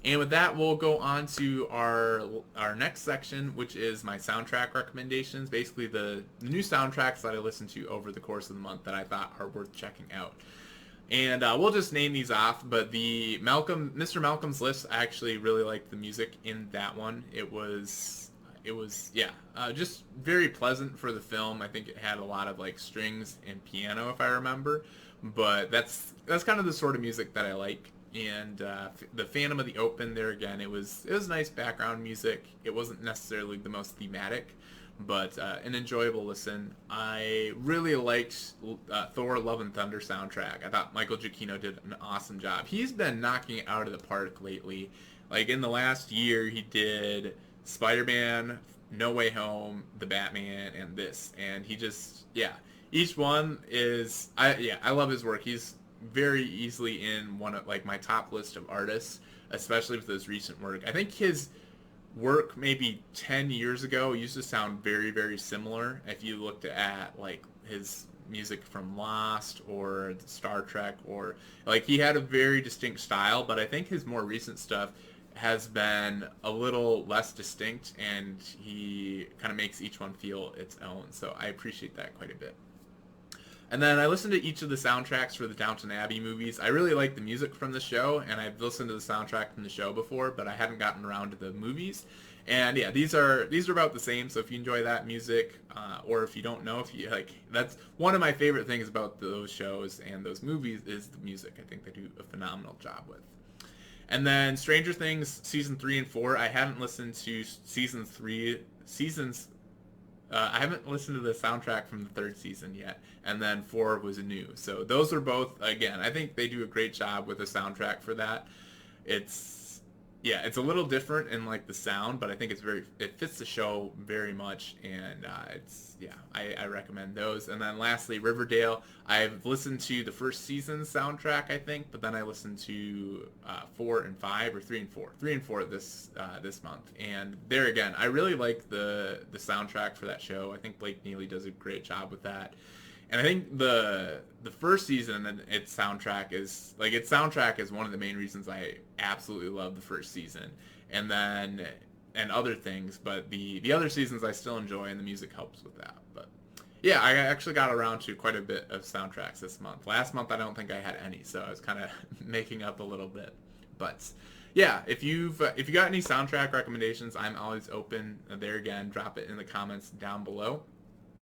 And with that, we'll go on to our next section, which is my soundtrack recommendations. Basically, the new soundtracks that I listened to over the course of the month that I thought are worth checking out. And we'll just name these off. But the Mr. Malcolm's List, I actually really liked the music in that one. It was yeah, just very pleasant for the film. I think it had a lot of like strings and piano, if I remember. But that's kind of the sort of music that I like. And the Phantom of the Open, there again, it was nice background music. It wasn't necessarily the most thematic, but an enjoyable listen. I really liked Thor: Love and Thunder soundtrack. I thought Michael Giacchino did an awesome job. He's been knocking it out of the park lately. Like in the last year, he did Spider-Man, No Way Home, The Batman, and this, and he just each one is I love his work. He's very easily in one of like my top list of artists, especially with his recent work. I think his work maybe 10 years ago used to sound very, very similar if you looked at like his music from Lost or Star Trek, or like he had a very distinct style, but I think his more recent stuff has been a little less distinct, and he kind of makes each one feel its own, so I appreciate that quite a bit. And then I listened to each of the soundtracks for the Downton Abbey movies. I really like the music from the show, and I've listened to the soundtrack from the show before, but I hadn't gotten around to the movies. And yeah, these are about the same. So if you enjoy that music, or if you don't know, if you like, that's one of my favorite things about those shows and those movies is the music. I think they do a phenomenal job with. And then Stranger Things season 3 and 4. I hadn't listened to seasons. I haven't listened to the soundtrack from the third season yet, and then 4 was new. So those are both, again, I think they do a great job with the soundtrack for that. It's it's a little different in like the sound, but I think it fits the show very much, and I recommend those. And then lastly, Riverdale. I've listened to the first season soundtrack, I think, but then I listened to 4 and 5, or 3 and 4, 3 and 4 this month. And there again, I really like the soundtrack for that show. I think Blake Neely does a great job with that. And I think the first season and its soundtrack is one of the main reasons I absolutely love the first season. And then and other things, but the other seasons I still enjoy, and the music helps with that. But yeah, I actually got around to quite a bit of soundtracks this month. Last month I don't think I had any, so I was kind of making up a little bit. But yeah, if you got any soundtrack recommendations, I'm always open. There again, drop it in the comments down below.